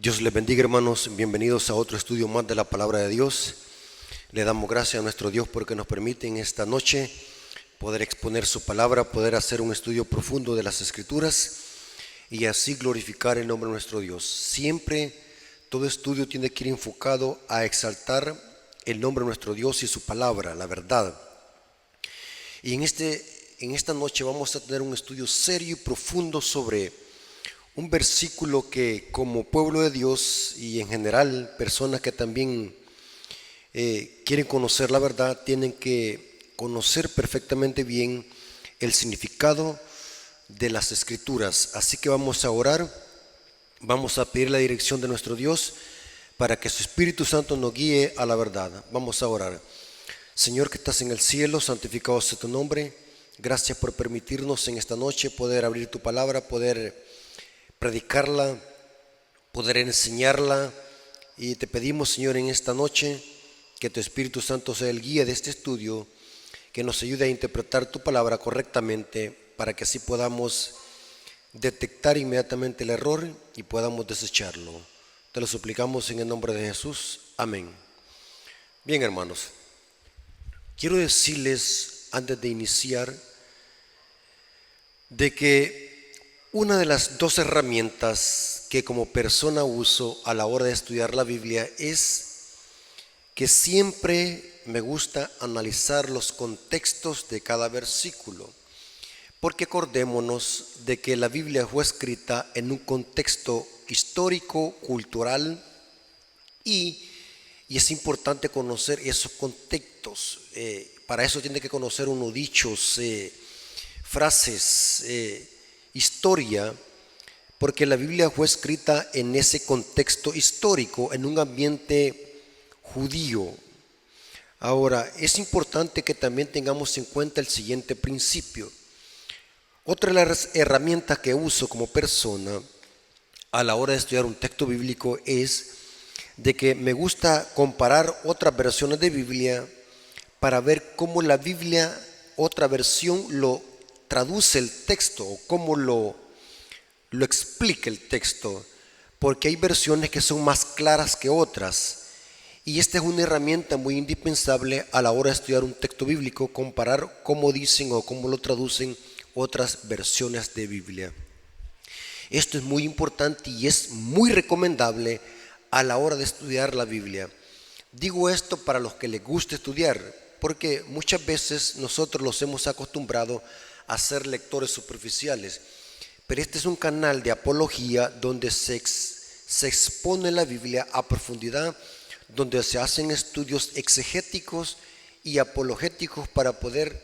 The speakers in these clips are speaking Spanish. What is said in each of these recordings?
Dios les bendiga, hermanos. Bienvenidos a otro estudio más de la palabra de Dios. Le damos gracias a nuestro Dios porque nos permite en esta noche poder exponer su palabra, poder hacer un estudio profundo de las Escrituras y así glorificar el nombre de nuestro Dios. Siempre todo estudio tiene que ir enfocado a exaltar el nombre de nuestro Dios y su palabra, la verdad. Y en esta noche vamos a tener un estudio serio y profundo sobre un versículo que, como pueblo de Dios y en general personas que también quieren conocer la verdad, tienen que conocer perfectamente bien el significado de las Escrituras. Así que vamos a orar, vamos a pedir la dirección de nuestro Dios para que su Espíritu Santo nos guíe a la verdad. Vamos a orar. Señor que estás en el cielo, santificado sea tu nombre. Gracias por permitirnos en esta noche poder abrir tu palabra, poder predicarla, poder enseñarla, y te pedimos, Señor, en esta noche que tu Espíritu Santo sea el guía de este estudio, que nos ayude a interpretar tu palabra correctamente para que así podamos detectar inmediatamente el error y podamos desecharlo. Te lo suplicamos en el nombre de Jesús. Amén. Bien, hermanos, quiero decirles antes de iniciar de que una de las dos herramientas que como persona uso a la hora de estudiar la Biblia es que siempre me gusta analizar los contextos de cada versículo, porque acordémonos de que la Biblia fue escrita en un contexto histórico, cultural, y es importante conocer esos contextos. Para eso tiene que conocer uno dichos, frases, historia, porque la Biblia fue escrita en ese contexto histórico, en un ambiente judío. Ahora, es importante que también tengamos en cuenta el siguiente principio. Otra de las herramientas que uso como persona a la hora de estudiar un texto bíblico es de que me gusta comparar otras versiones de Biblia para ver cómo la Biblia, otra versión, lo traduce el texto o cómo lo explica el texto, porque hay versiones que son más claras que otras, y esta es una herramienta muy indispensable a la hora de estudiar un texto bíblico, comparar cómo dicen o cómo lo traducen otras versiones de Biblia. Esto es muy importante y es muy recomendable a la hora de estudiar la Biblia. Digo esto para los que les gusta estudiar, porque muchas veces nosotros los hemos acostumbrado a ser lectores superficiales, pero este es un canal de apología donde se expone la Biblia a profundidad, donde se hacen estudios exegéticos y apologéticos para poder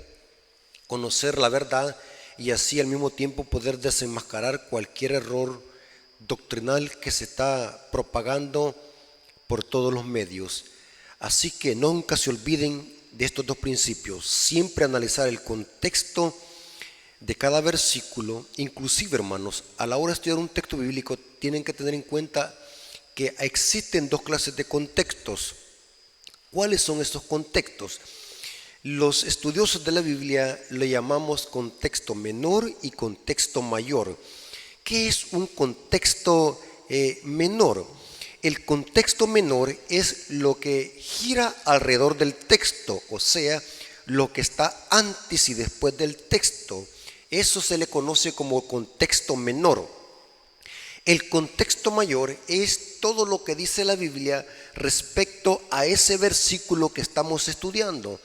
conocer la verdad y así al mismo tiempo poder desenmascarar cualquier error doctrinal que se está propagando por todos los medios. Así que nunca se olviden de estos dos principios, siempre analizar el contexto de cada versículo. Inclusive, hermanos, a la hora de estudiar un texto bíblico tienen que tener en cuenta que existen dos clases de contextos. ¿Cuáles son estos contextos? Los estudiosos de la Biblia le llamamos contexto menor y contexto mayor. ¿Qué es un contexto menor? El contexto menor es lo que gira alrededor del texto, o sea, lo que está antes y después del texto. Eso se le conoce como contexto menor. El contexto mayor es todo lo que dice la Biblia respecto a ese versículo que estamos estudiando.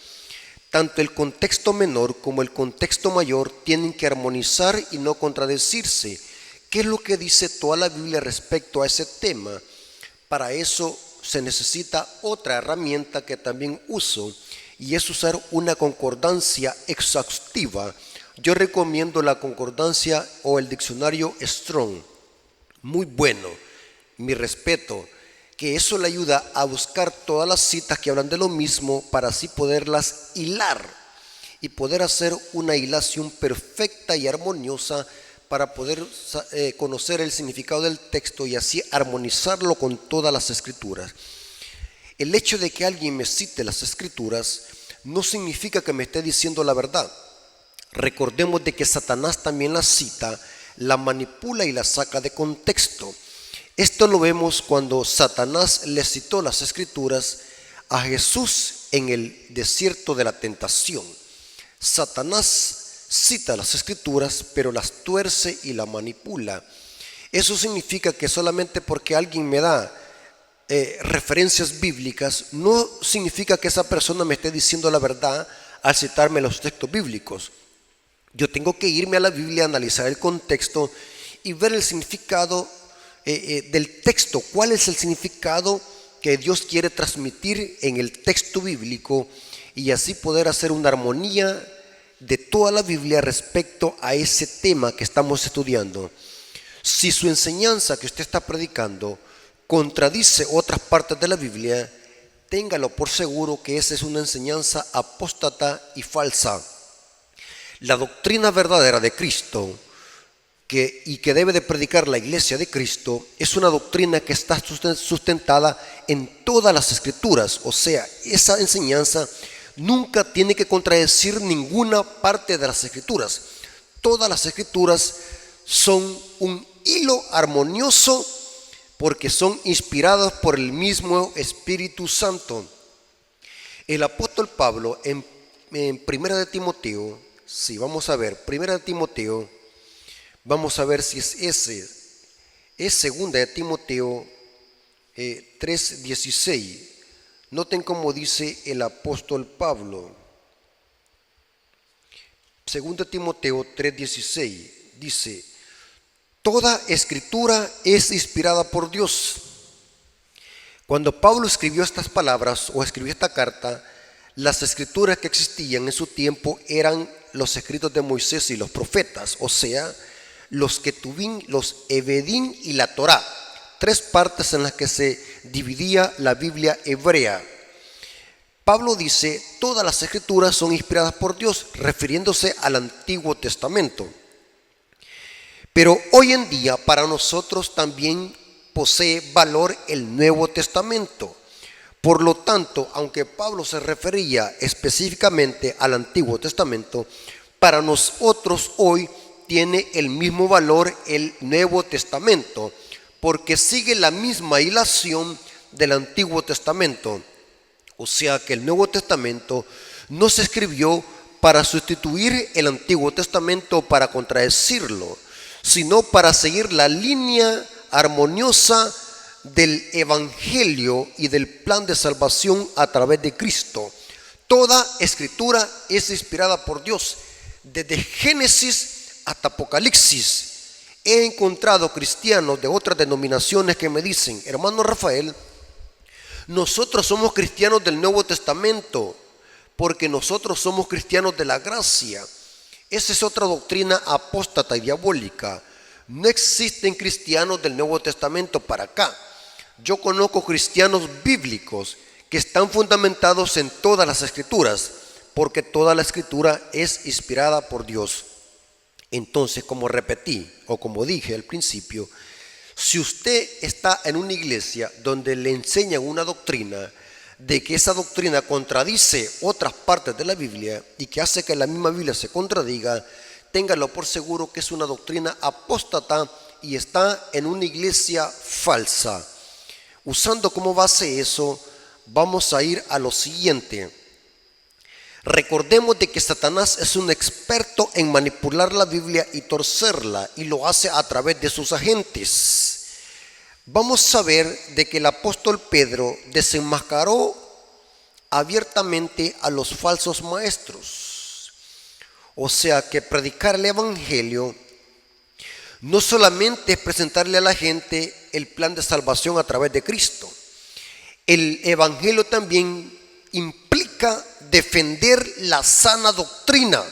Tanto el contexto menor como el contexto mayor tienen que armonizar y no contradecirse. ¿Qué es lo que dice toda la Biblia respecto a ese tema? Para eso se necesita otra herramienta que también uso, y es usar una concordancia exhaustiva. Yo recomiendo la concordancia o el diccionario Strong. Muy bueno, mi respeto, que eso le ayuda a buscar todas las citas que hablan de lo mismo para así poderlas hilar y poder hacer una hilación perfecta y armoniosa para poder conocer el significado del texto y así armonizarlo con todas las Escrituras. El hecho de que alguien me cite las Escrituras no significa que me esté diciendo la verdad. Recordemos de que Satanás también la cita, la manipula y la saca de contexto. Esto lo vemos cuando Satanás le citó las escrituras a Jesús en el desierto de la tentación. Satanás cita las escrituras, pero las tuerce y las manipula. Eso significa que solamente porque alguien me da referencias bíblicas, no significa que esa persona me esté diciendo la verdad al citarme los textos bíblicos. Yo tengo que irme a la Biblia, analizar el contexto y ver el significado del texto. ¿Cuál es el significado que Dios quiere transmitir en el texto bíblico? Y así poder hacer una armonía de toda la Biblia respecto a ese tema que estamos estudiando. Si su enseñanza que usted está predicando contradice otras partes de la Biblia, téngalo por seguro que esa es una enseñanza apóstata y falsa. La doctrina verdadera de Cristo y que debe de predicar la iglesia de Cristo es una doctrina que está sustentada en todas las escrituras. O sea, esa enseñanza nunca tiene que contradecir ninguna parte de las escrituras. Todas las escrituras son un hilo armonioso porque son inspiradas por el mismo Espíritu Santo. El apóstol Pablo en 1 de Timoteo, si vamos a ver 1 de Timoteo, vamos a ver si es ese, es 2 de Timoteo 3:16. Noten cómo dice el apóstol Pablo. 2 Timoteo 3:16 dice: toda escritura es inspirada por Dios. Cuando Pablo escribió estas palabras o escribió esta carta, las escrituras que existían en su tiempo eran los escritos de Moisés y los profetas, o sea, los Ketubín, los Evedín y la Torá, tres partes en las que se dividía la Biblia hebrea. Pablo dice: todas las escrituras son inspiradas por Dios, refiriéndose al Antiguo Testamento. Pero hoy en día para nosotros también posee valor el Nuevo Testamento. Por lo tanto, aunque Pablo se refería específicamente al Antiguo Testamento, para nosotros hoy tiene el mismo valor el Nuevo Testamento, porque sigue la misma hilación del Antiguo Testamento. O sea que el Nuevo Testamento no se escribió para sustituir el Antiguo Testamento o para contradecirlo, sino para seguir la línea armoniosa del Evangelio y del plan de salvación a través de Cristo. Toda escritura es inspirada por Dios, desde Génesis hasta Apocalipsis. He encontrado cristianos de otras denominaciones que me dicen: hermano Rafael, nosotros somos cristianos del Nuevo Testamento porque nosotros somos cristianos de la gracia. Esa es otra doctrina apóstata y diabólica. No existen cristianos del Nuevo Testamento para acá. Yo conozco cristianos bíblicos que están fundamentados en todas las escrituras, porque toda la escritura es inspirada por Dios. Entonces, como repetí o como dije al principio, si usted está en una iglesia donde le enseñan una doctrina de que esa doctrina contradice otras partes de la Biblia y que hace que la misma Biblia se contradiga, téngalo por seguro que es una doctrina apóstata y está en una iglesia falsa. Usando como base eso, vamos a ir a lo siguiente. Recordemos de que Satanás es un experto en manipular la Biblia y torcerla, y lo hace a través de sus agentes. Vamos a ver de que el apóstol Pedro desenmascaró abiertamente a los falsos maestros. O sea que predicar el evangelio no solamente es presentarle a la gente el plan de salvación a través de Cristo. El evangelio también implica defender la sana doctrina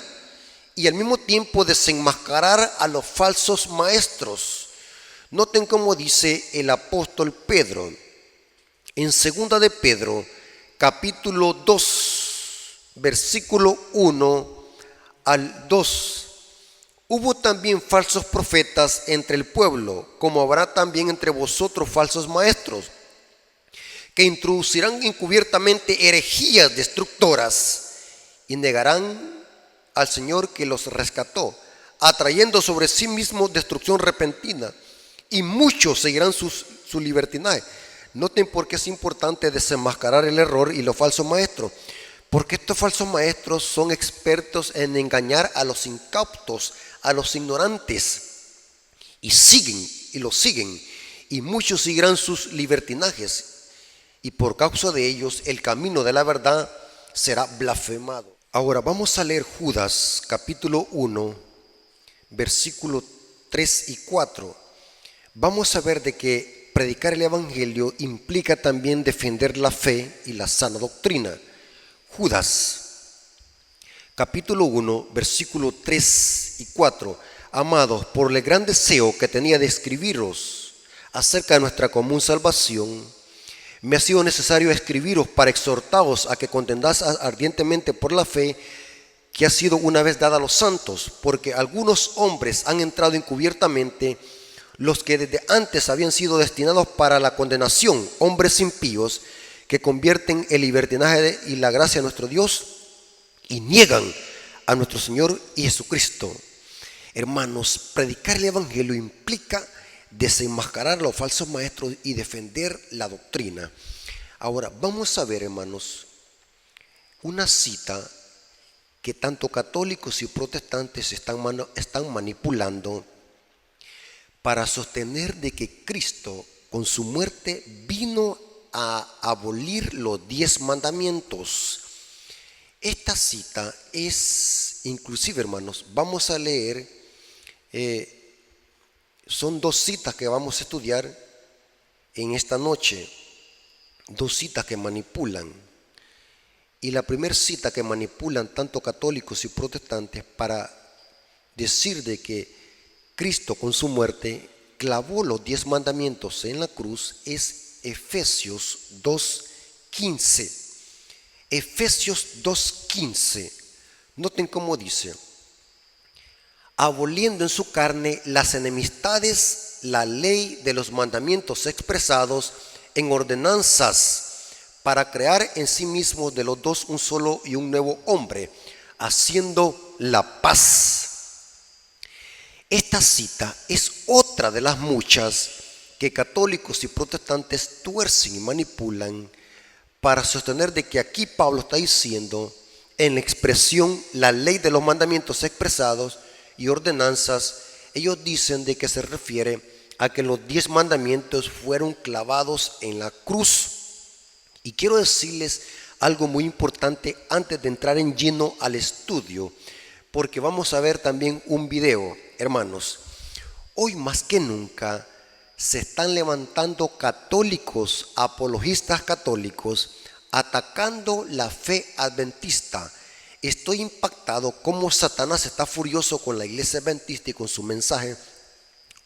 y al mismo tiempo desenmascarar a los falsos maestros. Noten cómo dice el apóstol Pedro en 2 de Pedro, capítulo 2, versículo 1 al 2. Hubo también falsos profetas entre el pueblo, como habrá también entre vosotros falsos maestros, que introducirán encubiertamente herejías destructoras y negarán al Señor que los rescató, atrayendo sobre sí mismos destrucción repentina. Y muchos seguirán sus su libertinaje. Noten por qué es importante desenmascarar el error y los falsos maestros. Porque estos falsos maestros son expertos en engañar a los incautos, a los ignorantes. Y siguen, y los siguen. Y muchos seguirán sus libertinajes. Y por causa de ellos, el camino de la verdad será blasfemado. Ahora vamos a leer Judas, capítulo 1, versículos 3 y 4. Vamos a ver de que predicar el evangelio implica también defender la fe y la sana doctrina. Judas, capítulo 1, versículos 3 y 4. Amados, por el gran deseo que tenía de escribiros acerca de nuestra común salvación, me ha sido necesario escribiros para exhortaros a que contendáis ardientemente por la fe que ha sido una vez dada a los santos, porque algunos hombres han entrado encubiertamente, los que desde antes habían sido destinados para la condenación, hombres impíos que convierten el libertinaje y la gracia de nuestro Dios y niegan a nuestro Señor y Jesucristo. Hermanos, predicar el evangelio implica desenmascarar a los falsos maestros y defender la doctrina. Ahora vamos a ver, hermanos, una cita que tanto católicos y protestantes están manipulando para sostener de que Cristo con su muerte vino a abolir los 10 mandamientos. Esta cita es, inclusive, hermanos, vamos a leer, son 2 citas que vamos a estudiar en esta noche, 2 citas que manipulan. Y la primera cita que manipulan tanto católicos y protestantes para decir de que Cristo con su muerte clavó los 10 mandamientos en la cruz es Efesios 2:15. Efesios 2:15. Noten cómo dice: aboliendo en su carne las enemistades, la ley de los mandamientos expresados en ordenanzas, para crear en sí mismos de los dos un solo y un nuevo hombre, haciendo la paz. Esta cita es otra de las muchas que católicos y protestantes tuercen y manipulan para sostener de que aquí Pablo está diciendo en la expresión la ley de los mandamientos expresados y ordenanzas. Ellos dicen de que se refiere a que los 10 mandamientos fueron clavados en la cruz. Y quiero decirles algo muy importante antes de entrar en lleno al estudio, porque vamos a ver también un video. Hermanos, hoy más que nunca se están levantando católicos, apologistas católicos, atacando la fe adventista. Estoy impactado cómo Satanás está furioso con la iglesia adventista y con su mensaje,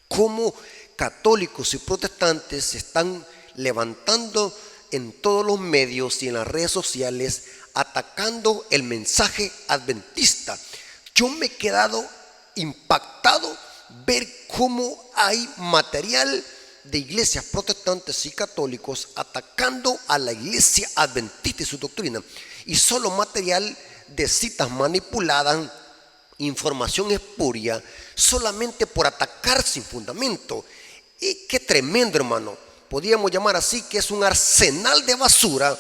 cómo católicos y protestantes se están levantando en todos los medios y en las redes sociales atacando el mensaje adventista. Yo me he quedado impactado ver cómo hay material de iglesias protestantes y católicos atacando a la iglesia adventista y su doctrina, y solo material de citas manipuladas, información espuria, solamente por atacar sin fundamento. Y qué tremendo, hermano. Podríamos llamar así que es un arsenal de basura,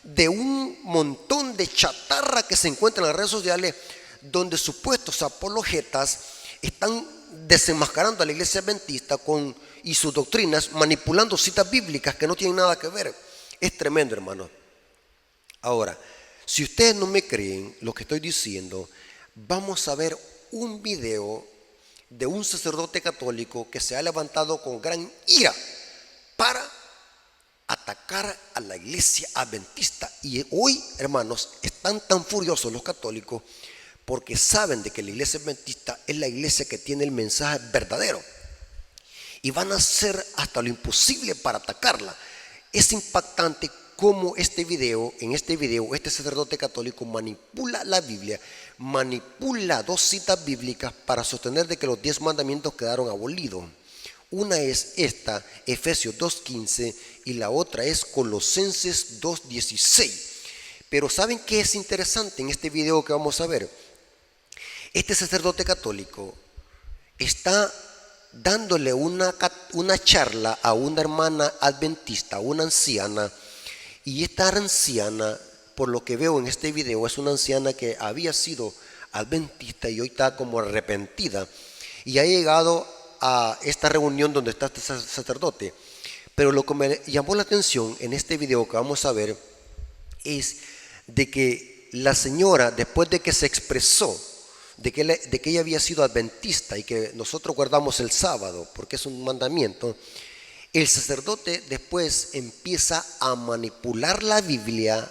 de un montón de chatarra que se encuentra en las redes sociales, donde supuestos apologetas están desenmascarando a la iglesia adventista y sus doctrinas, manipulando citas bíblicas que no tienen nada que ver. Es tremendo, hermano. Ahora, si ustedes no me creen lo que estoy diciendo, vamos a ver un video de un sacerdote católico que se ha levantado con gran ira para atacar a la iglesia adventista. Y hoy, hermanos, están tan furiosos los católicos porque saben de que la iglesia adventista es la iglesia que tiene el mensaje verdadero, y van a hacer hasta lo imposible para atacarla. Es impactante cómo en este video, este sacerdote católico manipula la Biblia, manipula 2 citas bíblicas para sostener de que los 10 mandamientos quedaron abolidos. Una es esta, Efesios 2:15, y la otra es Colosenses 2:16. Pero ¿saben qué es interesante en este video que vamos a ver? Este sacerdote católico está dándole una charla a una hermana adventista, una anciana, y esta anciana, por lo que veo en este video, es una anciana que había sido adventista y hoy está como arrepentida y ha llegado a esta reunión donde está este sacerdote. Pero lo que me llamó la atención en este video que vamos a ver es de que la señora, después de que se expresó de que ella había sido adventista y que nosotros guardamos el sábado porque es un mandamiento, el sacerdote después empieza a manipular la Biblia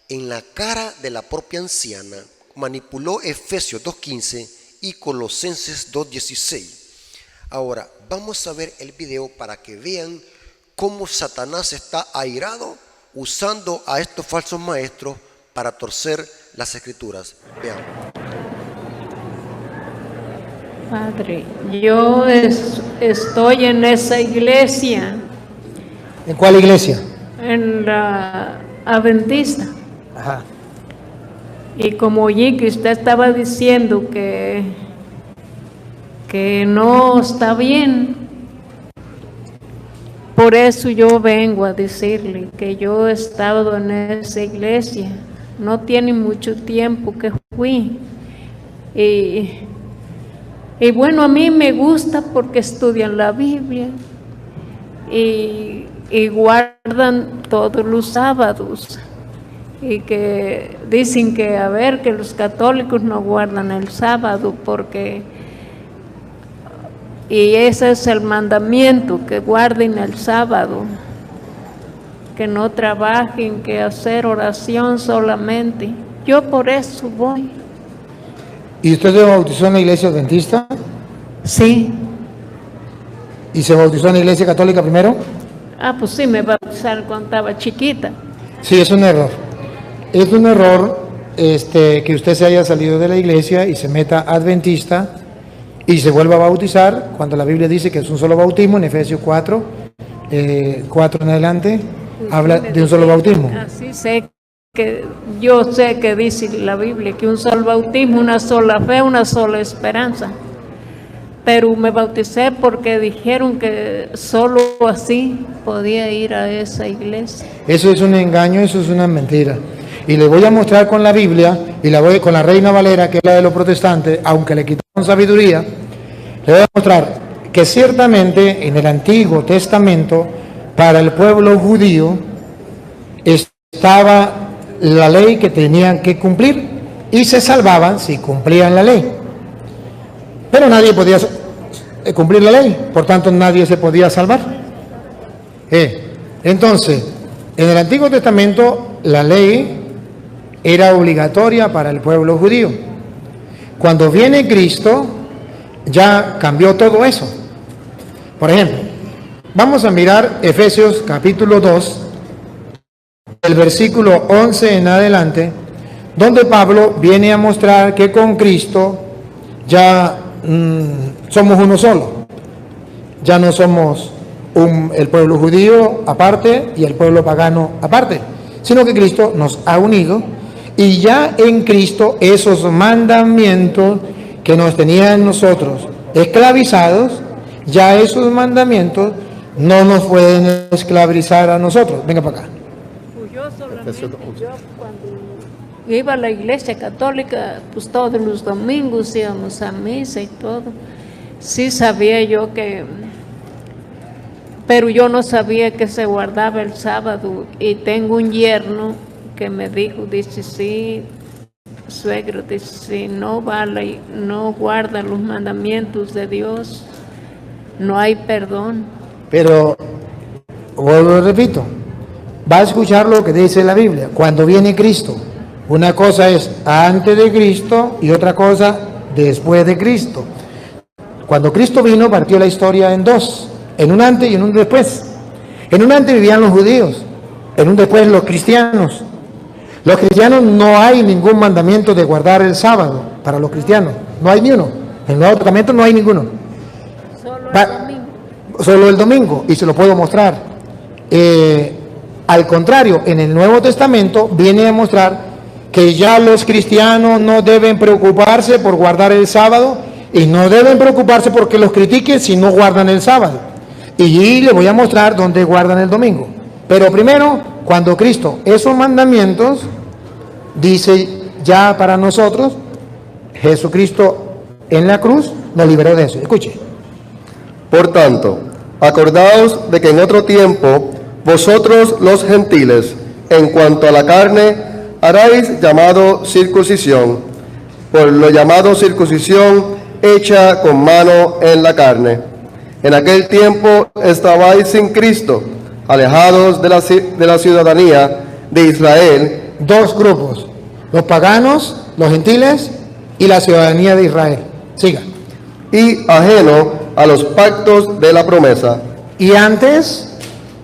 en la cara de la propia anciana. Manipuló Efesios 2:15 y Colosenses 2:16. Ahora vamos a ver el video para que vean cómo Satanás está airado usando a estos falsos maestros para torcer las escrituras. Vean. Padre, yo estoy en esa iglesia. ¿En cuál iglesia? En la Adventista. Ajá. Y como oí que usted estaba diciendo que no está bien, por eso yo vengo a decirle que yo he estado en esa iglesia. No tiene mucho tiempo que fui. Y bueno, a mí me gusta porque estudian la Biblia y guardan todos los sábados. Y que dicen que, que los católicos no guardan el sábado y ese es el mandamiento, que guarden el sábado, que no trabajen, que hacer oración solamente. Yo por eso voy. ¿Y usted se bautizó en la iglesia adventista? Sí. ¿Y se bautizó en la iglesia católica primero? Pues sí, me bautizaron cuando estaba chiquita. Sí, es un error. Es un error que usted se haya salido de la iglesia y se meta adventista y se vuelva a bautizar cuando la Biblia dice que es un solo bautismo. En Efesios 4 en adelante, habla de un solo bautismo. Así yo sé que dice la Biblia que un solo bautismo, una sola fe, una sola esperanza. Pero me bauticé porque dijeron que solo así podía ir a esa iglesia. Eso es un engaño, eso es una mentira. Y le voy a mostrar con la Biblia, y con la Reina Valera, que es la de los protestantes, aunque le quitaron sabiduría, le voy a mostrar que ciertamente en el Antiguo Testamento, para el pueblo judío, estaba la ley que tenían que cumplir, y se salvaban si cumplían la ley. Pero nadie podía cumplir la ley, por tanto nadie se podía salvar. Entonces, en el Antiguo Testamento, la ley era obligatoria para el pueblo judío. Cuando viene Cristo, ya cambió todo eso. Por ejemplo, vamos a mirar Efesios capítulo 2, el versículo 11 en adelante, donde Pablo viene a mostrar que con Cristo ya somos uno solo. Ya no somos el pueblo judío aparte y el pueblo pagano aparte, sino que Cristo nos ha unido. Y ya en Cristo esos mandamientos que nos tenían nosotros esclavizados, ya esos mandamientos no nos pueden esclavizar a nosotros. Venga para acá. Yo cuando iba a la iglesia católica, pues todos los domingos íbamos a misa y todo. Sí sabía yo pero yo no sabía que se guardaba el sábado. Y tengo un yerno que me dijo, dice, sí, suegro, dice, si no guarda los mandamientos de Dios, no hay perdón. Pero, vuelvo y repito, va a escuchar lo que dice la Biblia. Cuando viene Cristo, una cosa es antes de Cristo y otra cosa después de Cristo. Cuando Cristo vino, partió la historia en dos, en un antes y en un después. En un antes vivían los judíos, en un después los cristianos. Los cristianos no hay ningún mandamiento de guardar el sábado para los cristianos, no hay ni uno. En el Nuevo Testamento no hay ninguno. Solo el domingo, y se lo puedo mostrar. Al contrario, en el Nuevo Testamento viene a mostrar que ya los cristianos no deben preocuparse por guardar el sábado, Y no deben preocuparse porque los critiquen si no guardan el sábado. Y les voy a mostrar dónde guardan el domingo. Pero primero, cuando Cristo esos mandamientos dice ya para nosotros, Jesucristo en la cruz nos liberó de eso. Escuche. Por tanto, acordaos de que en otro tiempo vosotros los gentiles, en cuanto a la carne, haráis llamado circuncisión, por lo llamado circuncisión hecha con mano en la carne. En aquel tiempo estabais sin Cristo, alejados de la ciudadanía de Israel. Dos grupos, los paganos, los gentiles y la ciudadanía de Israel. Siga. Y ajeno a los pactos de la promesa. Y antes,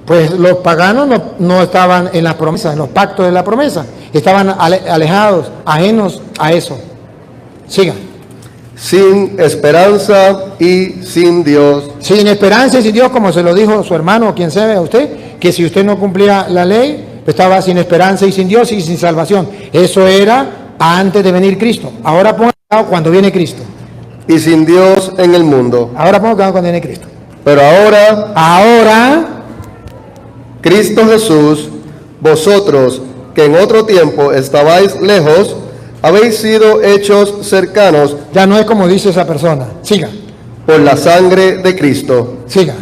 pues los paganos no estaban en las promesas, en los pactos de la promesa. Estaban alejados, ajenos a eso. Siga. Sin esperanza y sin Dios. Sin esperanza y sin Dios, como se lo dijo su hermano, quien sea a usted, que si usted no cumplía la ley, estaba sin esperanza y sin Dios y sin salvación. Eso era antes de venir Cristo. Ahora ponga cuidado cuando viene Cristo. Y sin Dios en el mundo. Ahora ponga cuidado cuando viene Cristo. Pero ahora, Cristo Jesús, vosotros que en otro tiempo estabais lejos, habéis sido hechos cercanos. Ya no es como dice esa persona. Siga. Por la sangre de Cristo. Siga.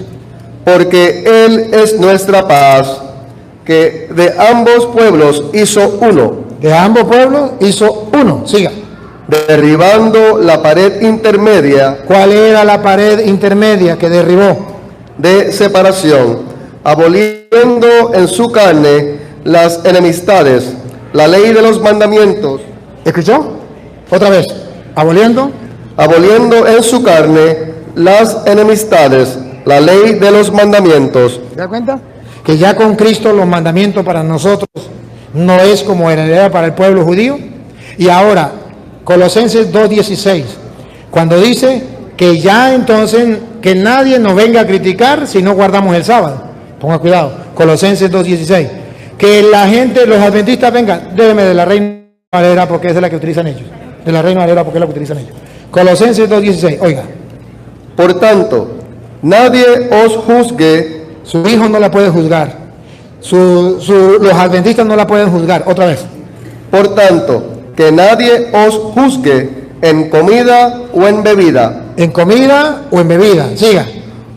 Porque Él es nuestra paz, que de ambos pueblos hizo uno. De ambos pueblos hizo uno. Siga. Derribando la pared intermedia. ¿Cuál era la pared intermedia que derribó? De separación, aboliendo en su carne las enemistades, la ley de los mandamientos. ¿Escuchó? Otra vez. Aboliendo en su carne las enemistades, la ley de los mandamientos. ¿Se da cuenta? Que ya con Cristo los mandamientos para nosotros no es como era para el pueblo judío. Y ahora, Colosenses 2:16, cuando dice que ya entonces que nadie nos venga a criticar si no guardamos el sábado. Ponga cuidado, Colosenses 2:16. Que la gente, los adventistas vengan, déjeme de la Reina Valera porque es de la que utilizan ellos. De la Reina Valera porque es la que utilizan ellos. Colosenses 2:16, oiga. Por tanto, nadie os juzgue. Su hijo no la puede juzgar. Los adventistas no la pueden juzgar. Otra vez. Por tanto, que nadie os juzgue en comida o en bebida. En comida o en bebida. Siga.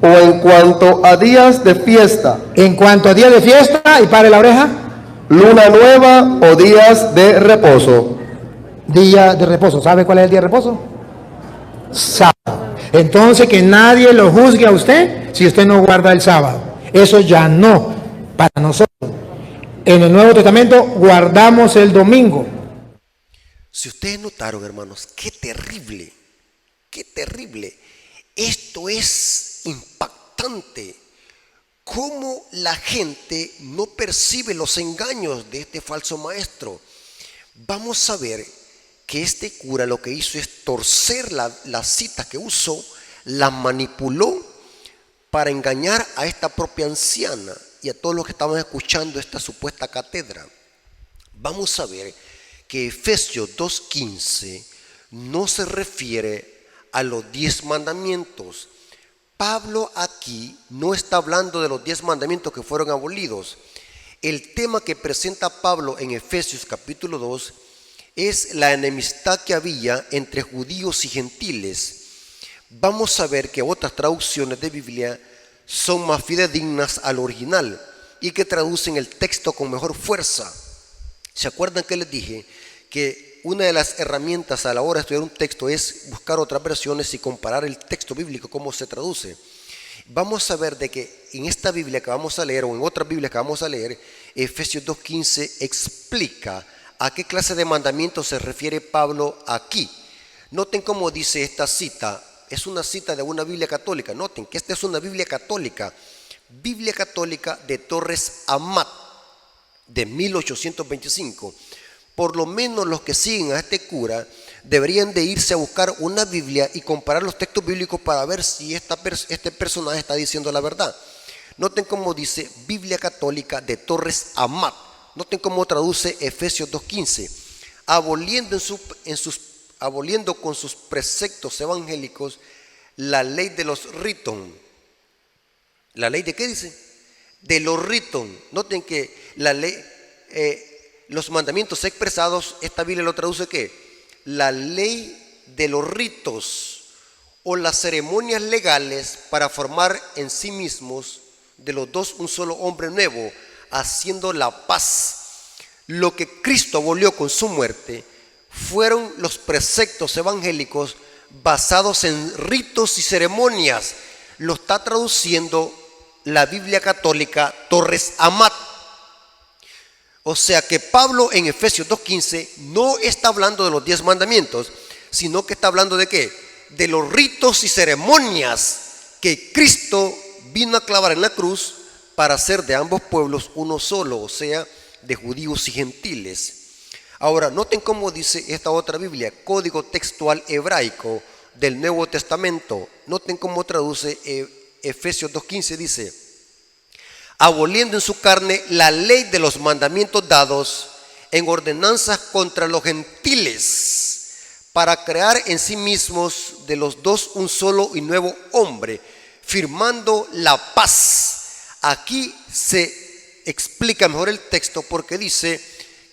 O en cuanto a días de fiesta. En cuanto a días de fiesta, y pare la oreja. Luna nueva o días de reposo. Día de reposo. ¿Sabe cuál es el día de reposo? Sábado. Entonces que nadie lo juzgue a usted si usted no guarda el sábado. Eso ya no. Para nosotros. En el Nuevo Testamento guardamos el domingo. Si ustedes notaron, hermanos, qué terrible, qué terrible. Esto es impactante. Cómo la gente no percibe los engaños de este falso maestro. Vamos a ver que este cura lo que hizo es torcer la cita que usó, la manipuló para engañar a esta propia anciana y a todos los que estaban escuchando esta supuesta cátedra. Vamos a ver que Efesios 2:15 no se refiere a los 10 mandamientos. Pablo aquí no está hablando de los 10 mandamientos que fueron abolidos. El tema que presenta Pablo en Efesios capítulo 2 es la enemistad que había entre judíos y gentiles. Vamos a ver que otras traducciones de Biblia son más fidedignas al original y que traducen el texto con mejor fuerza. ¿Se acuerdan que les dije que una de las herramientas a la hora de estudiar un texto es buscar otras versiones y comparar el texto bíblico, cómo se traduce? Vamos a ver de que en esta Biblia que vamos a leer o en otra Biblia que vamos a leer, Efesios 2:15 explica a qué clase de mandamientos se refiere Pablo aquí. Noten cómo dice esta cita. Es una cita de una Biblia católica. Noten que esta es una Biblia católica de Torres Amat, de 1825. Por lo menos los que siguen a este cura deberían de irse a buscar una Biblia y comparar los textos bíblicos para ver si este personaje está diciendo la verdad. Noten cómo dice Biblia Católica de Torres Amat. Noten cómo traduce Efesios 2:15. Aboliendo aboliendo con sus preceptos evangélicos la ley de los ritos. ¿La ley de qué dice? De los ritos. Noten que la ley, los mandamientos expresados, esta Biblia lo traduce ¿qué? La ley de los ritos o las ceremonias legales para formar en sí mismos de los dos un solo hombre nuevo, haciendo la paz. Lo que Cristo abolió con su muerte fueron los preceptos evangélicos basados en ritos y ceremonias. Lo está traduciendo la Biblia católica Torres Amat. O sea que Pablo en Efesios 2:15 no está hablando de los 10 mandamientos, sino que está hablando de ¿qué? De los ritos y ceremonias que Cristo vino a clavar en la cruz para hacer de ambos pueblos uno solo, o sea, de judíos y gentiles. Ahora, noten cómo dice esta otra Biblia, Código Textual Hebraico del Nuevo Testamento. Noten cómo traduce Efesios 2:15, dice: aboliendo en su carne la ley de los mandamientos dados en ordenanzas contra los gentiles, para crear en sí mismos de los dos un solo y nuevo hombre, firmando la paz. Aquí se explica mejor el texto porque dice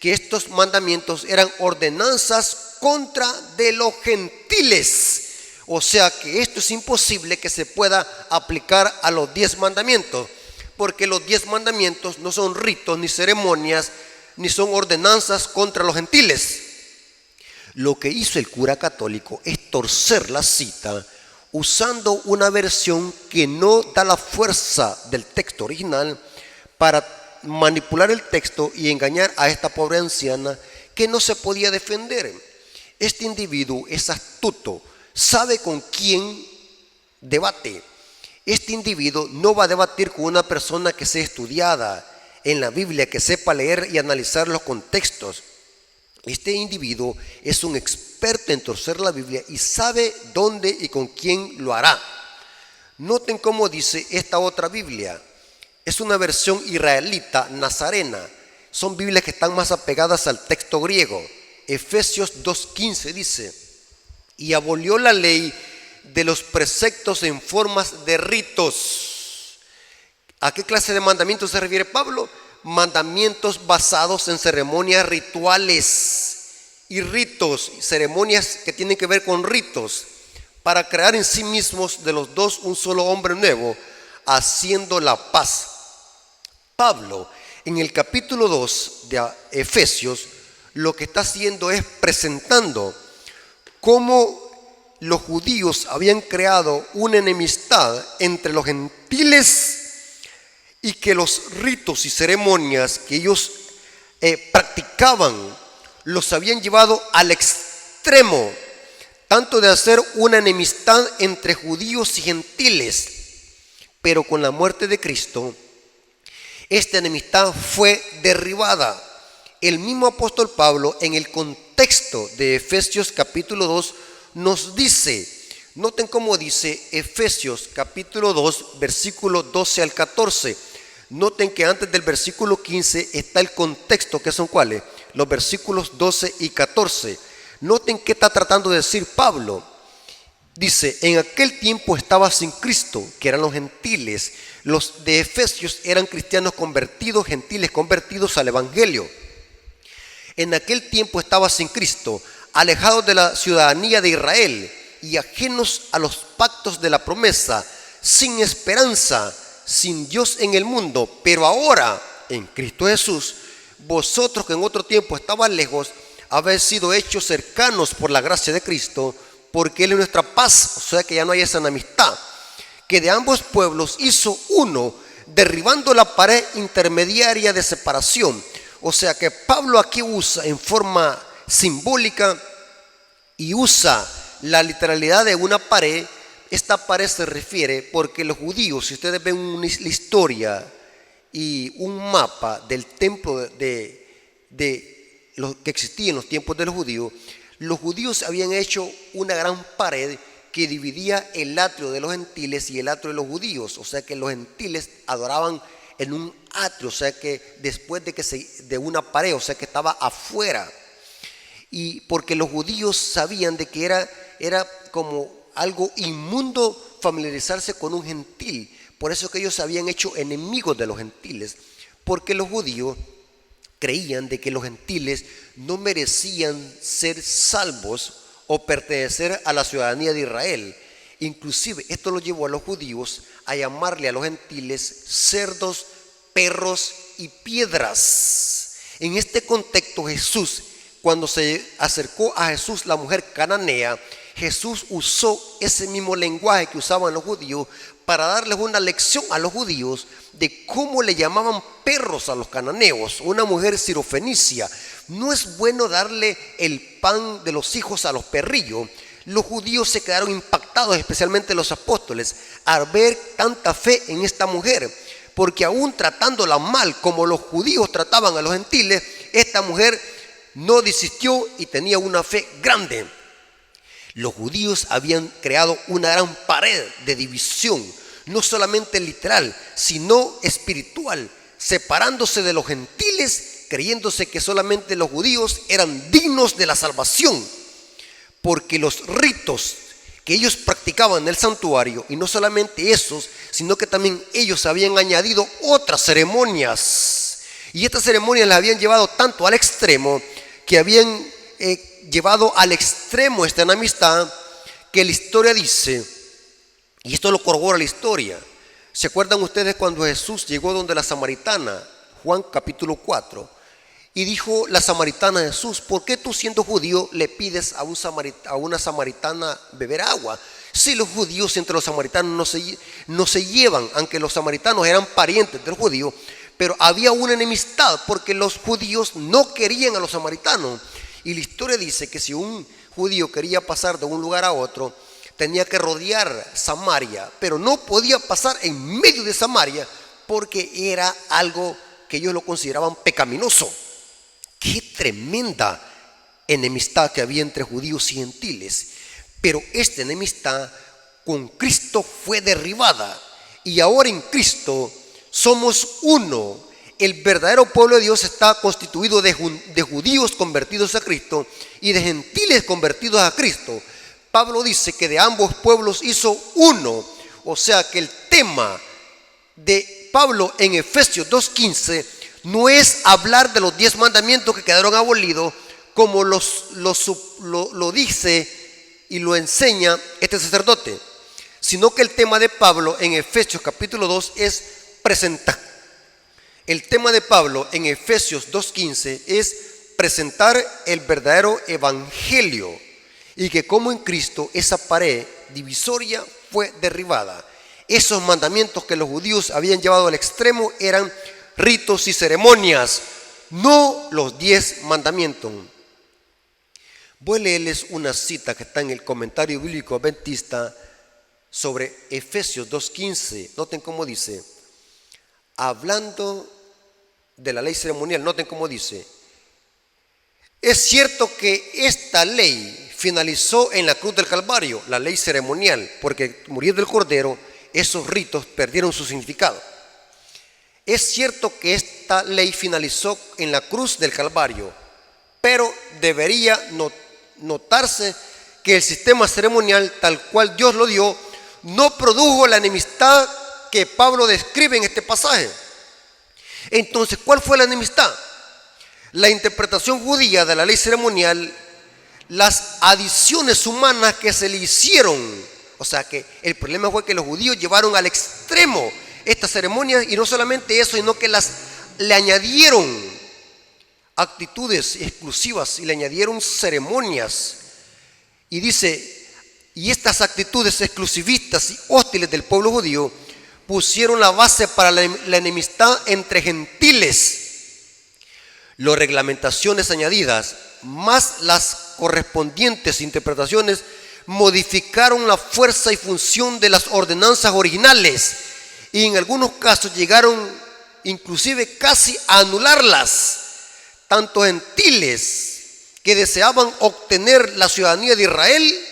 que estos mandamientos eran ordenanzas contra de los gentiles. O sea que esto es imposible que se pueda aplicar a los 10 mandamientos, porque los 10 mandamientos no son ritos ni ceremonias, ni son ordenanzas contra los gentiles. Lo que hizo el cura católico es torcer la cita usando una versión que no da la fuerza del texto original para manipular el texto y engañar a esta pobre anciana que no se podía defender. Este individuo es astuto, sabe con quién debate. Este individuo no va a debatir con una persona que sea estudiada en la Biblia, que sepa leer y analizar los contextos. Este individuo es un experto en torcer la Biblia y sabe dónde y con quién lo hará. Noten cómo dice esta otra Biblia. Es una versión israelita nazarena. Son Biblias que están más apegadas al texto griego. Efesios 2:15 dice: y abolió la ley de los preceptos en formas de ritos. ¿A qué clase de mandamientos se refiere Pablo? Mandamientos basados en ceremonias rituales y ritos, ceremonias que tienen que ver con ritos, para crear en sí mismos de los dos un solo hombre nuevo, haciendo la paz. Pablo, en el capítulo 2 de Efesios, lo que está haciendo es presentando cómo los judíos habían creado una enemistad entre los gentiles y que los ritos y ceremonias que ellos practicaban los habían llevado al extremo, tanto de hacer una enemistad entre judíos y gentiles. Pero con la muerte de Cristo, esta enemistad fue derribada. El mismo apóstol Pablo, en el contexto de Efesios capítulo 2, nos dice, noten cómo dice Efesios capítulo 2, versículo 12 al 14. Noten que antes del versículo 15 está el contexto, que son cuáles, los versículos 12 y 14. Noten qué está tratando de decir Pablo. Dice: en aquel tiempo estaba sin Cristo, que eran los gentiles. Los de Efesios eran cristianos convertidos, gentiles convertidos al evangelio. En aquel tiempo estaba sin Cristo, alejados de la ciudadanía de Israel y ajenos a los pactos de la promesa, sin esperanza, sin Dios en el mundo. Pero ahora, en Cristo Jesús, vosotros que en otro tiempo estaban lejos, habéis sido hechos cercanos por la gracia de Cristo, porque Él es nuestra paz. O sea que ya no hay esa enemistad, que de ambos pueblos hizo uno, derribando la pared intermediaria de separación. O sea que Pablo aquí usa en forma simbólica y usa la literalidad de una pared. Esta pared se refiere porque los judíos, si ustedes ven la historia y un mapa del templo de lo que existía en los tiempos de los judíos habían hecho una gran pared que dividía el atrio de los gentiles y el atrio de los judíos. O sea que los gentiles adoraban en un atrio, o sea que después de una pared, o sea que estaba afuera. y porque los judíos sabían de que era como algo inmundo familiarizarse con un gentil. Por eso que ellos se habían hecho enemigos de los gentiles, porque los judíos creían de que los gentiles no merecían ser salvos o pertenecer a la ciudadanía de Israel. Inclusive esto lo llevó a los judíos a llamarle a los gentiles cerdos, perros y piedras. En este contexto Jesús, cuando se acercó a Jesús la mujer cananea, Jesús usó ese mismo lenguaje que usaban los judíos para darles una lección a los judíos de cómo le llamaban perros a los cananeos. Una mujer sirofenicia. No es bueno darle el pan de los hijos a los perrillos. Los judíos se quedaron impactados, especialmente los apóstoles, al ver tanta fe en esta mujer, porque aún tratándola mal como los judíos trataban a los gentiles, esta mujer no desistió y tenía una fe grande. Los judíos habían creado una gran pared de división, no solamente literal, sino espiritual, separándose de los gentiles, creyéndose que solamente los judíos eran dignos de la salvación, porque los ritos que ellos practicaban en el santuario, y no solamente esos, sino que también ellos habían añadido otras ceremonias, y estas ceremonias las habían llevado tanto al extremo que habían llevado al extremo esta enemistad, que la historia dice, y esto lo corrobora la historia. ¿Se acuerdan ustedes cuando Jesús llegó donde la samaritana? Juan capítulo 4. Y dijo la samaritana a Jesús: ¿por qué tú, siendo judío, le pides a una samaritana beber agua? Si los judíos entre los samaritanos no se llevan, aunque los samaritanos eran parientes de los judíos, pero había una enemistad porque los judíos no querían a los samaritanos. Y la historia dice que si un judío quería pasar de un lugar a otro, tenía que rodear Samaria, pero no podía pasar en medio de Samaria porque era algo que ellos lo consideraban pecaminoso. Qué tremenda enemistad que había entre judíos y gentiles. Pero esta enemistad con Cristo fue derribada, y ahora en Cristo somos uno. El verdadero pueblo de Dios está constituido de judíos convertidos a Cristo y de gentiles convertidos a Cristo. Pablo dice que de ambos pueblos hizo uno. O sea que el tema de Pablo en Efesios 2:15 no es hablar de los 10 mandamientos que quedaron abolidos, como lo dice y lo enseña este sacerdote, sino que el tema de Pablo en Efesios capítulo 2 es presentar. El tema de Pablo en Efesios 2:15 es presentar el verdadero evangelio, y que como en Cristo esa pared divisoria fue derribada. Esos mandamientos que los judíos habían llevado al extremo eran ritos y ceremonias, no los 10 mandamientos. Voy a leerles una cita que está en el comentario bíblico adventista sobre Efesios 2:15. Noten cómo dice, hablando de la ley ceremonial, noten cómo dice: es cierto que esta ley finalizó en la cruz del Calvario, la ley ceremonial, porque muriendo el Cordero, esos ritos perdieron su significado. Es cierto que esta ley finalizó en la cruz del Calvario, pero debería notarse que el sistema ceremonial tal cual Dios lo dio no produjo la enemistad que Pablo describe en este pasaje. Entonces, ¿cuál fue la enemistad? La interpretación judía de la ley ceremonial, las adiciones humanas que se le hicieron. O sea que el problema fue que los judíos llevaron al extremo estas ceremonias, y no solamente eso, sino que le añadieron actitudes exclusivas y le añadieron ceremonias. Y dice, y estas actitudes exclusivistas y hostiles del pueblo judío pusieron la base para la enemistad entre gentiles. Las reglamentaciones añadidas, más las correspondientes interpretaciones, modificaron la fuerza y función de las ordenanzas originales, y en algunos casos llegaron inclusive casi a anularlas. Tanto gentiles que deseaban obtener la ciudadanía de Israel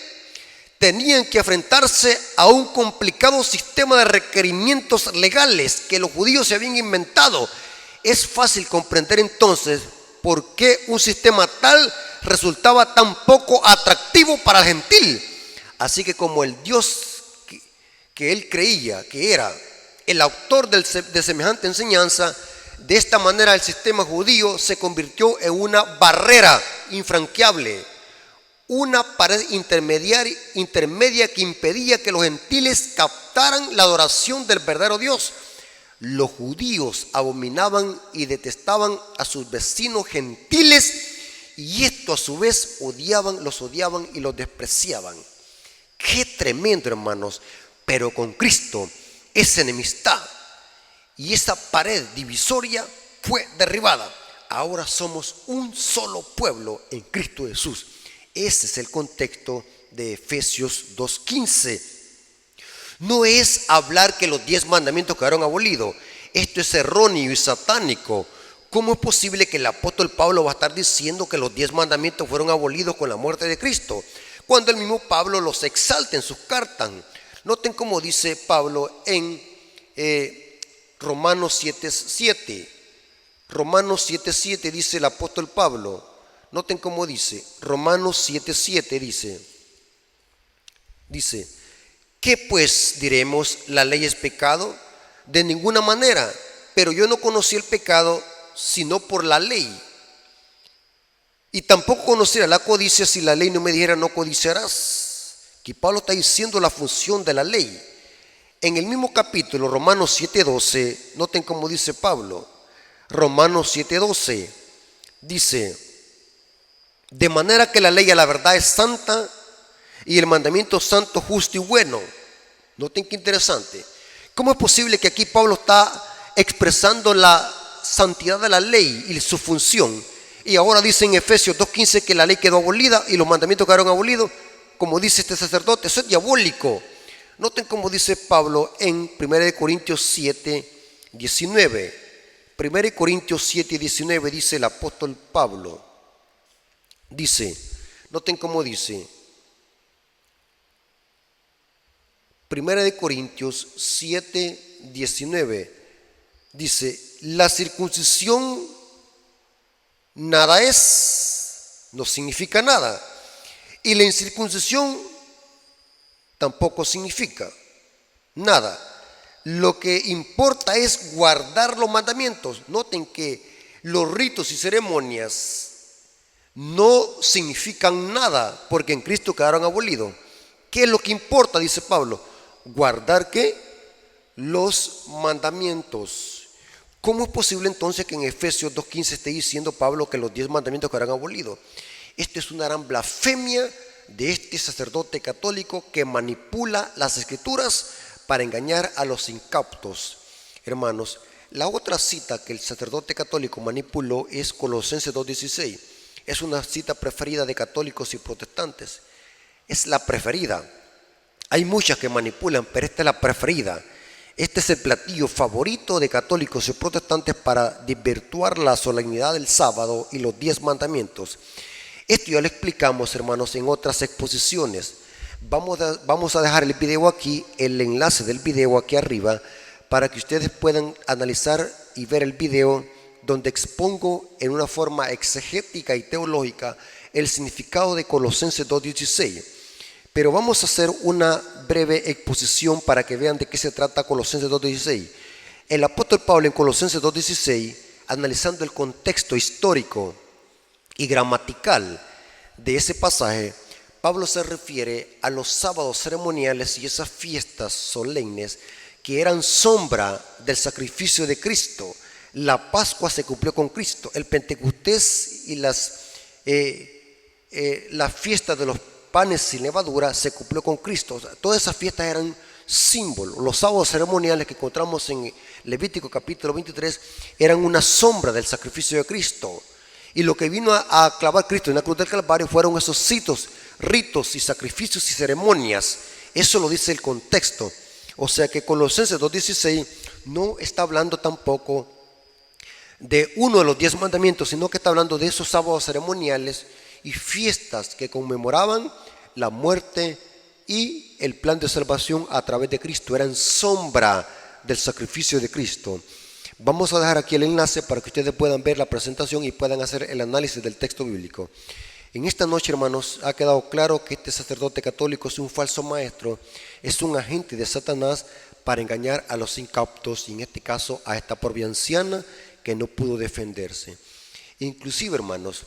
tenían que enfrentarse a un complicado sistema de requerimientos legales que los judíos se habían inventado. Es fácil comprender entonces por qué un sistema tal resultaba tan poco atractivo para el gentil. Así que como el Dios que él creía que era el autor de semejante enseñanza, de esta manera el sistema judío se convirtió en una barrera infranqueable, una pared intermedia que impedía que los gentiles captaran la adoración del verdadero Dios. Los judíos abominaban y detestaban a sus vecinos gentiles, y esto a su vez los odiaban y los despreciaban. Qué tremendo, hermanos. Pero con Cristo esa enemistad y esa pared divisoria fue derribada. Ahora somos un solo pueblo en Cristo Jesús. Ese es el contexto de Efesios 2:15. No es hablar que los 10 mandamientos quedaron abolidos. Esto es erróneo y satánico. ¿Cómo es posible que el apóstol Pablo va a estar diciendo que los 10 mandamientos fueron abolidos con la muerte de Cristo, cuando el mismo Pablo los exalta en sus cartas? Noten cómo dice Pablo en Romanos 7:7. Romanos 7:7 dice el apóstol Pablo. Noten cómo dice. Romanos 7:7 dice, ¿qué pues diremos? ¿La ley es pecado? De ninguna manera. Pero yo no conocí el pecado sino por la ley. Y tampoco conociera la codicia si la ley no me dijera no codiciarás. Aquí Pablo está diciendo la función de la ley. En el mismo capítulo, Romanos 7:12, noten cómo dice Pablo. Romanos 7:12 dice, de manera que la ley a la verdad es santa y el mandamiento santo, justo y bueno. Noten qué interesante. ¿Cómo es posible que aquí Pablo está expresando la santidad de la ley y su función? Y ahora dice en Efesios 2:15 que la ley quedó abolida y los mandamientos quedaron abolidos. Como dice este sacerdote, eso es diabólico. Noten cómo dice Pablo en 1 Corintios 7:19. 1 Corintios 7:19 dice el apóstol Pablo. Dice, noten cómo dice. 1 Corintios 7:19 dice, la circuncisión nada es, no significa nada. Y la incircuncisión tampoco significa nada. Lo que importa es guardar los mandamientos. Noten que los ritos y ceremonias no significan nada porque en Cristo quedaron abolidos. ¿Qué es lo que importa? Dice Pablo. ¿Guardar qué? Los mandamientos. ¿Cómo es posible entonces que en Efesios 2:15 esté diciendo Pablo que los 10 mandamientos quedarán abolidos? Esto es una gran blasfemia de este sacerdote católico que manipula las escrituras para engañar a los incautos. Hermanos, la otra cita que el sacerdote católico manipuló es Colosenses 2:16. Es una cita preferida de católicos y protestantes. Es la preferida. Hay muchas que manipulan, pero esta es la preferida. Este es el platillo favorito de católicos y protestantes para desvirtuar la solemnidad del sábado y los 10 mandamientos. Esto ya lo explicamos, hermanos, en otras exposiciones. Vamos a dejar el video aquí, el enlace del video aquí arriba, para que ustedes puedan analizar y ver el video donde expongo en una forma exegética y teológica el significado de Colosenses 2:16. Pero vamos a hacer una breve exposición para que vean de qué se trata Colosenses 2:16. El apóstol Pablo en Colosenses 2:16, analizando el contexto histórico y gramatical de ese pasaje, Pablo se refiere a los sábados ceremoniales y esas fiestas solemnes que eran sombra del sacrificio de Cristo. La Pascua se cumplió con Cristo, el Pentecostés y las fiestas de los panes sin levadura se cumplió con Cristo. O sea, todas esas fiestas eran símbolos. Los sábados ceremoniales que encontramos en Levítico capítulo 23 eran una sombra del sacrificio de Cristo. Y lo que vino a clavar Cristo en la cruz del Calvario fueron esos ritos y sacrificios y ceremonias. Eso lo dice el contexto. O sea que Colosenses 2:16 no está hablando tampoco de uno de los 10 mandamientos, sino que está hablando de esos sábados ceremoniales y fiestas que conmemoraban la muerte y el plan de salvación a través de Cristo. Eran sombra del sacrificio de Cristo. Vamos a dejar aquí el enlace para que ustedes puedan ver la presentación y puedan hacer el análisis del texto bíblico. En esta noche, hermanos, ha quedado claro que este sacerdote católico es un falso maestro, es un agente de Satanás para engañar a los incautos y en este caso a esta pobre anciana que no pudo defenderse. Inclusive, hermanos,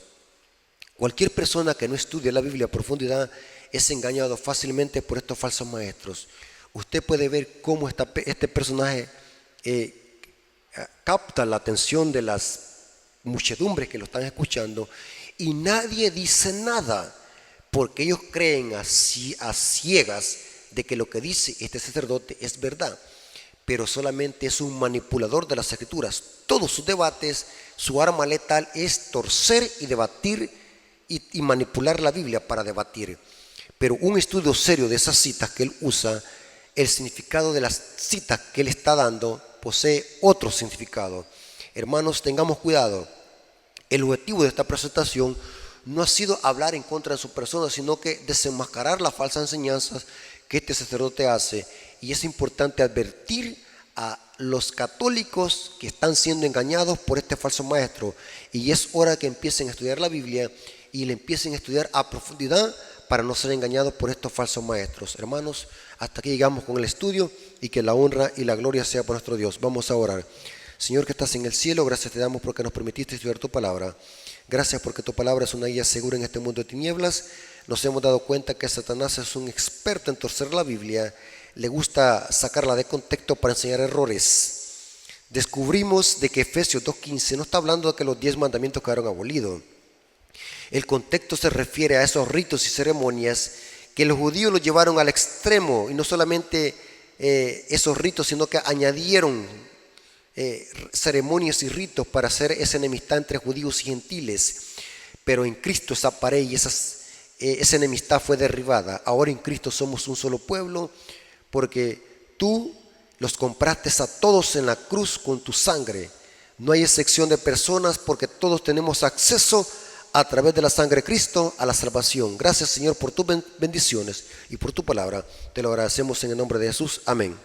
cualquier persona que no estudie la Biblia a profundidad es engañado fácilmente por estos falsos maestros. Usted puede ver cómo este personaje capta la atención de las muchedumbres que lo están escuchando y nadie dice nada porque ellos creen así a ciegas de que lo que dice este sacerdote es verdad, pero solamente es un manipulador de las escrituras. Todos sus debates, su arma letal es torcer y debatir y manipular la Biblia para debatir. Pero un estudio serio de esas citas que él usa, el significado de las citas que él está dando posee otro significado. Hermanos, tengamos cuidado. El objetivo de esta presentación no ha sido hablar en contra de su persona, sino que desenmascarar las falsas enseñanzas que este sacerdote hace. Y es importante advertir a los católicos que están siendo engañados por este falso maestro. Y es hora que empiecen a estudiar la Biblia y le empiecen a estudiar a profundidad para no ser engañados por estos falsos maestros. Hermanos, hasta aquí llegamos con el estudio y que la honra y la gloria sea por nuestro Dios. Vamos a orar. Señor que estás en el cielo, gracias te damos porque nos permitiste estudiar tu palabra. Gracias porque tu palabra es una guía segura en este mundo de tinieblas. Nos hemos dado cuenta que Satanás es un experto en torcer la Biblia. Le gusta sacarla de contexto para enseñar errores. Descubrimos de que Efesios 2:15 no está hablando de que los 10 mandamientos quedaron abolidos. El contexto se refiere a esos ritos y ceremonias que los judíos los llevaron al extremo, y no solamente esos ritos, sino que añadieron ceremonias y ritos para hacer esa enemistad entre judíos y gentiles. Pero en Cristo esa pared y esa enemistad fue derribada. Ahora en Cristo somos un solo pueblo, porque tú los compraste a todos en la cruz con tu sangre. No hay excepción de personas porque todos tenemos acceso a través de la sangre de Cristo a la salvación. Gracias, Señor, por tus bendiciones y por tu palabra. Te lo agradecemos en el nombre de Jesús. Amén.